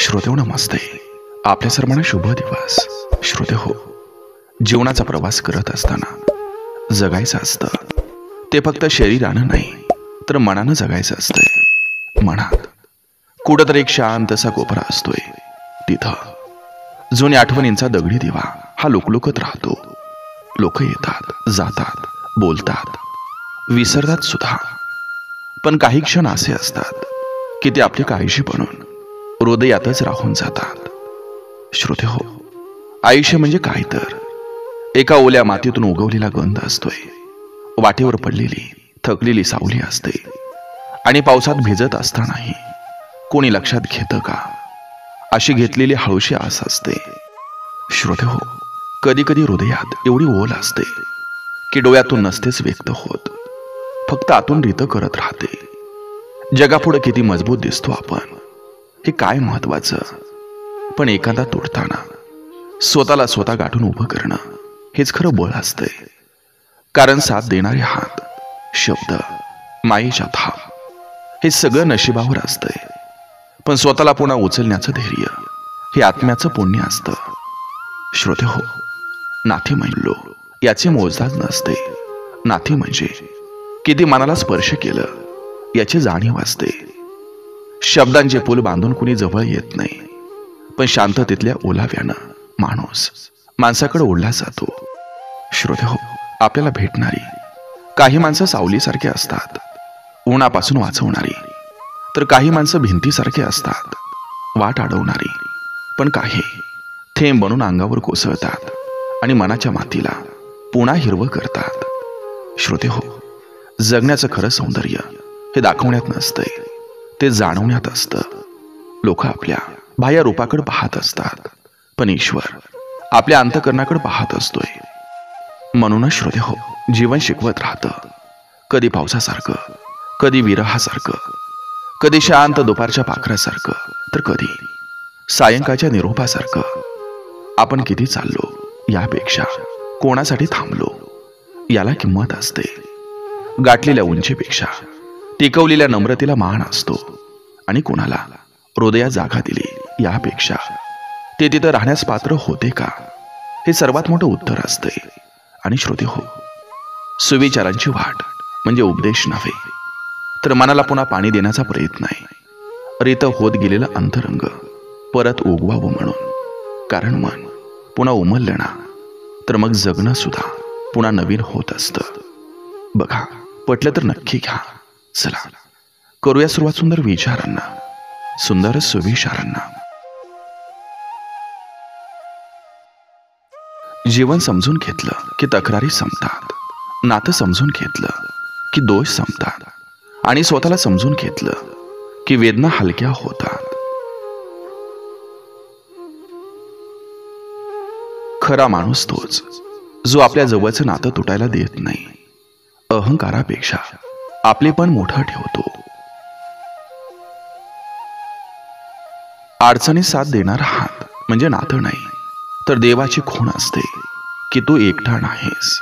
श्रोते नमस्ते. आपल्या सर्वांना शुभ दिवस. श्रोते हो, जीवनाचा प्रवास करत असताना जगायचं असतं ते फक्त शरीरानं नाही तर मनानं जगायचं असतंय. मनात कुठंतरी एक शांतसा कोपरा असतोय. तिथं जुन्या आठवणींचा दगडी दिवा हा लुकलुकत राहतो. लोक येतात, जातात, बोलतात, विसरतात सुद्धा. पण काही क्षण असे असतात की ते आपली काळजी बनून हृदयातच राहून जातात. श्रोते हो, आयुष्य म्हणजे काय तर एका ओल्या मातीतून उगवलेला गंध असतोय. वाटेवर पडलेली थकलेली सावली असते आणि पावसात भिजत असतानाही कोणी लक्षात घेतं का अशी घेतलेली हळूशी आस असते. श्रोते हो, कधी कधी हृदयात एवढी ओल असते की डोळ्यातून नसतेच व्यक्त होत, फक्त आतून रीत करत राहते. जगापुढे किती मजबूत दिसतो आपण हे काय महत्वाचं, पण एखादा तुटताना स्वतःला स्वतः गाठून उभं करणं हेच खरं बळ असतंय. कारण साथ देणारे हात, शब्द, मायेच्या थाप हे सगळं नशिबावर असतंय. पण स्वतःला पुन्हा उचलण्याचं धैर्य हे आत्म्याचं पुण्य असतं. श्रोते हो, नाती म्हणलो याचे मोजदाद नसते. नाती म्हणजे किती मनाला स्पर्श केलं याची जाणीव असते. शब्दांचे पूल बांधून कुणी जवळ येत नाही, पण शांततेतल्या ओलाव्यानं माणूस माणसाकडे ओढला जातो. श्रोते हो, आपल्याला भेटणारी काही माणसं सावलीसारखे असतात, उन्हापासून वाचवणारी, तर काही माणसं भिंतीसारखे असतात, वाट अडवणारी. पण काही थेंब बनून अंगावर कोसळतात आणि मनाच्या मातीला पुन्हा हिरवं करतात. श्रोते हो, जगण्याचं खरं सौंदर्य हे दाखवण्यात नसतंय, ते जाणवण्यात असतं. लोक आपल्या बाह्य रूपाकडे पाहत असतात, पण ईश्वर आपल्या अंतःकरणाकडे पाहत असतोय. म्हणूनच श्रोते हो, जीवन शिकवत राहतं. कधी पावसासारखं, कधी विरहासारखं, कधी शांत दुपारच्या पाखरासारखं, तर कधी सायंकाळच्या निरोपासारखं. आपण किती चाललो यापेक्षा कोणासाठी थांबलो याला किंमत असते. गाठलेल्या उंचीपेक्षा टिकवलेल्या नम्रतेला मान असतो. आणि कोणाला हृदयात जागा दिली यापेक्षा ते तिथं राहण्यास पात्र होते का हे सर्वात मोठं उत्तर असते. आणि श्रोते हो, सुविचारांची वाट म्हणजे उपदेश नव्हे, तर मनाला पुन्हा पाणी देण्याचा प्रयत्न आहे. रित होत गेलेलं अंतरंग परत उगवावं म्हणून. कारण मन पुन्हा उमललं ना, तर मग जगणं सुद्धा पुन्हा नवीन होत असतं. बघा, पटलं तर नक्की घ्या. चला करूया सुरुवात सुंदर विचारांना, सुंदर सुविचारांना. जीवन समजून घेतलं की तक्रारी संपतात, नातं समजून घेतलं की दोष संपतात, आणि स्वतःला समजून घेतलं की वेदना हलक्या होतात. खरा माणूस तोच जो आपल्या जवळचं नातं तुटायला देत नाही. अहंकारापेक्षा आपले पण मोठं ठेवतो. अडचणीत साथ देणारा हात म्हणजे नातं नाही, तर देवाची खूण असते की तू एकटा नाहीस.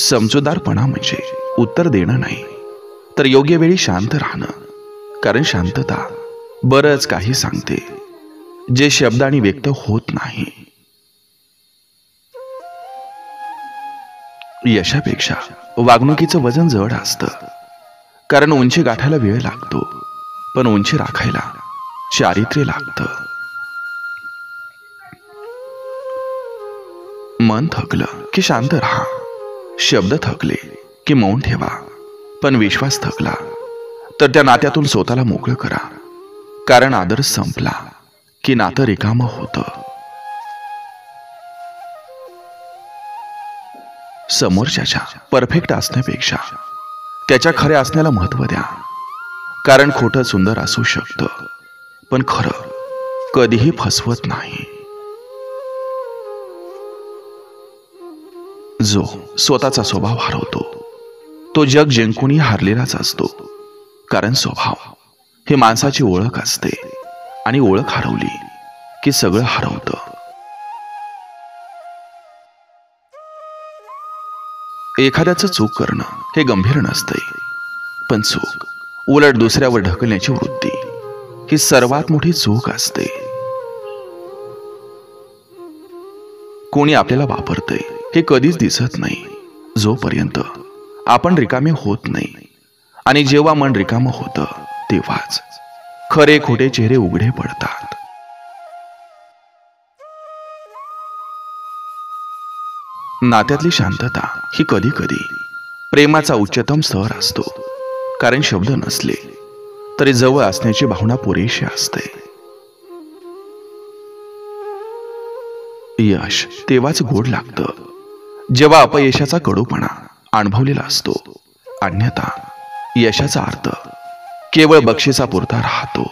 समजूतदारपणा म्हणजे उत्तर देणं नाही, तर योग्य वेळी शांत राहणं. कारण शांतता बरंच काही सांगते जे शब्दांनी व्यक्त होत नाही. यशापेक्षा वागणुकीचं वजन जड असतं. कारण उंची गाठायला वेळ लागतो, पण उंची राखायला चारित्र्य लागतं. मन थकलं की शांत राहा, शब्द थकले की मौन ठेवा, पण विश्वास थकला तर त्या नात्यातून स्वतःला मोकळं करा. कारण आदर संपला की नातं रिकामं होतं. समोरच्याच्या परफेक्ट असण्यापेक्षा त्याच्या खऱ्या असण्याला महत्त्व द्या. कारण खोटं सुंदर असू शकतं, पण खरं कधीही फसवत नाही. जो स्वतःचा स्वभाव हरवतो तो जग जिंकूनही हारलेलाच असतो. कारण स्वभाव हे माणसाची ओळख असते, आणि ओळख हरवली की सगळं हरवतं. एखाद्याचं चूक करणं हे गंभीर नसतंय, पण चूक उलट दुसऱ्यावर ढकलण्याची वृत्ती ही सर्वात मोठी चूक असते. कोणी आपल्याला वापरतंय हे कधीच दिसत नाही जोपर्यंत आपण रिकामे होत नाही. आणि जेव्हा मन रिकामं होतं तेव्हाच खरे खोटे चेहरे उघडे पडतात. नात्यातली शांतता ही कधी कधी प्रेमाचा उच्चतम स्तर असतो. कारण शब्द नसले तरी जवळ असण्याची भावना पुरेशी असते. यश तेव्हाच गोड लागतं जेव्हा अपयशाचा कडूपणा अनुभवलेला असतो. अन्यथा यशाचा अर्थ केवळ बक्षिसापुरता राहतो.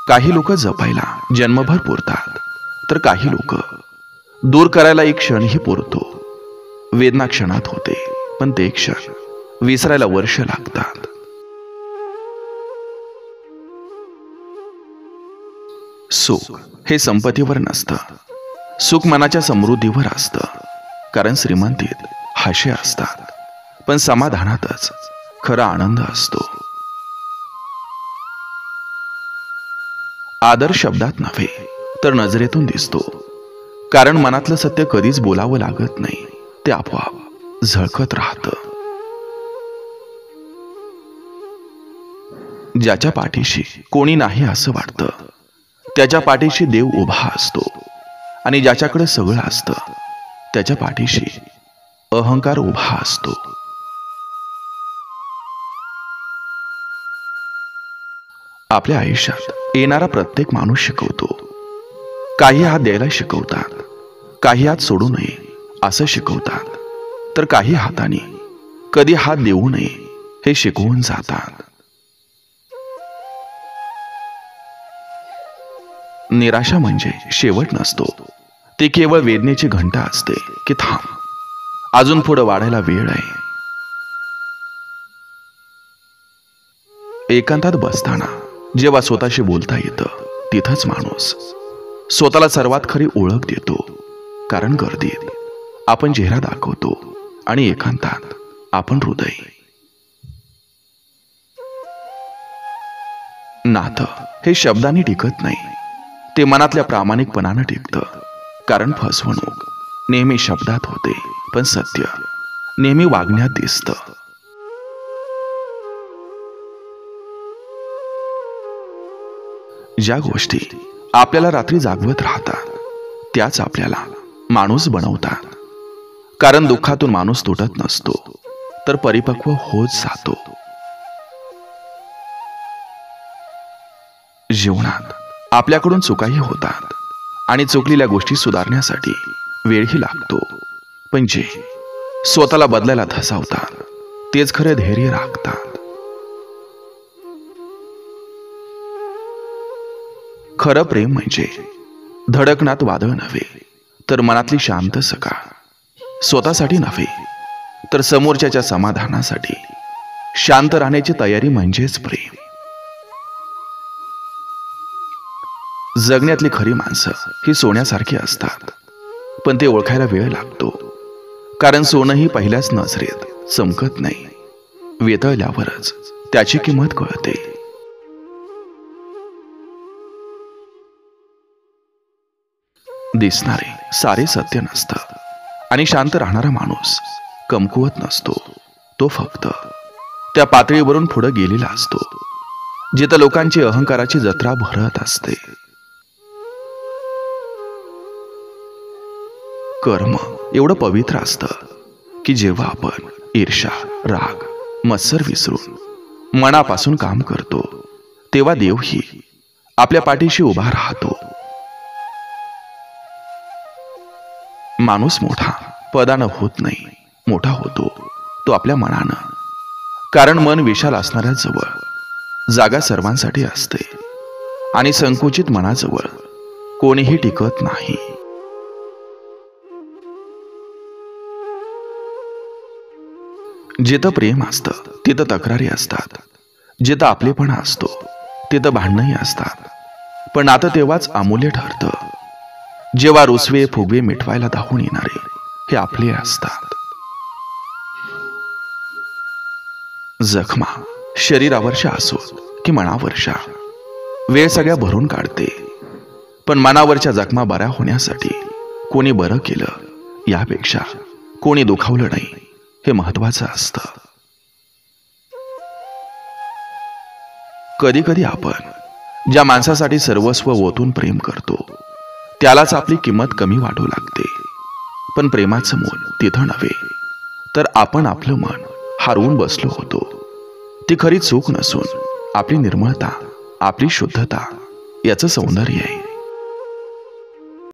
काही लोक जपायला जन्मभर पुरतात तर काही लोक दूर करायला एक क्षणही पुरतो. वेदना क्षणात होते पण ते क्षण विसरायला वर्ष लागतात. सुख हे संपत्तीवर नसतं, सुख मनाच्या समृद्धीवर असतं. कारण श्रीमंतीत हाशे असतात पण समाधानातच खरा आनंद असतो. आदर शब्दात नव्हे तर नजरेतून दिसतो. कारण मनातलं सत्य कधीच बोलावं लागत नाही, ते आपोआप झळकत राहतं. ज्याच्या पाठीशी कोणी नाही असं वाटतं त्याच्या पाठीशी देव उभा असतो. आणि ज्याच्याकडे सगळं असतं त्याच्या पाठीशी अहंकार उभा असतो. आपल्या आयुष्यात येणारा प्रत्येक माणूस शिकवतो. काही हात द्यायला शिकवतात, काही हात सोडू नये असं शिकवतात, तर काही हाताने कधी हात देऊ नये हे शिकवून जातात. निराशा म्हणजे शेवट नसतो, ती केवळ वेदनेची घंटा असते की थांब, अजून पुढे वाढायला वेळ आहे. एकांतात बसताना जेव्हा स्वतःशी बोलता येतं तिथंच माणूस स्वतःला सर्वात खरी ओळख देतो. कारण गर्दीत आपण चेहरा दाखवतो आणि एकांतात आपण हृदय. नातं हे शब्दांनी टिकत नाही, ते मनातल्या प्रामाणिकपणानं टिकतं. कारण फसवणूक नेहमी शब्दात होते पण सत्य नेहमी वागण्यात दिसतं. ज्या गोष्टी आपल्याला रात्री जागवत राहतात त्याच आपल्याला माणूस बनवतात. कारण दुःखातून माणूस तुटत नसतो तर परिपक्व होत जातो. जीवनात आपल्याकडून चुकाही होतात आणि चुकलेल्या गोष्टी सुधारण्यासाठी वेळही लागतो. पण जे स्वतःला बदलायला धसावतात तेच खरे धैर्य राखतात. खरं प्रेम म्हणजे धडकणात वादळ नव्हे तर मनातली शांत सकाळ. स्वतःसाठी नव्हे तर समोरच्याच्या समाधानासाठी शांत राहण्याची तयारी म्हणजेच प्रेम. जगण्यातली खरी माणसं ही सोन्यासारखी असतात पण ते ओळखायला वेळ लागतो. कारण सोनंही पहिल्याच नजरेत चमकत नाही, वेतळल्यावरच त्याची किंमत कळते. दिसणारे सारे सत्य नसतं आणि शांत राहणारा माणूस कमकुवत नसतो. तो फक्त त्या पातळीवरून पुढे गेलेला असतो जिथं लोकांची अहंकाराची जत्रा भरत असते. कर्म एवढं पवित्र असतं की जेव्हा आपण ईर्ष्या, राग, मत्सर विसरून मनापासून काम करतो तेव्हा देवही आपल्या पाठीशी उभा राहतो. माणूस मोठा पदानं होत नाही, मोठा होतो तो आपल्या मनानं. कारण मन विशाल असणाऱ्या जवळ जागा सर्वांसाठी असते आणि संकुचित मनाजवळ कोणीही टिकत नाही. जिथं प्रेम असतं तिथं तक्रारी असतात, जिथं आपलेपणा असतो तिथं भांडणंही असतात. पण नातं तेव्हाच अमूल्य ठरतं जेव्हा रुसवे फुगवे मिटवायला धावून येणारे हे आपले असतात. जखमा शरीरावरच्या असो की मनावरच्या, वेळ सगळ्या भरून काढते. पण मनावरच्या जखमा बऱ्या होण्यासाठी कोणी बरं केलं यापेक्षा कोणी दुखावलं नाही हे महत्वाचं असतं. कधी कधी आपण ज्या माणसासाठी सर्वस्व ओतून प्रेम करतो त्यालाच आपली किंमत कमी वाटू लागते. पण प्रेमाचं मोल तिथं नव्हे तर आपण आपलं मन हरवून बसलो होतो. ती खरी चूक नसून आपली निर्मळता, आपली शुद्धता याचं सौंदर्य आहे.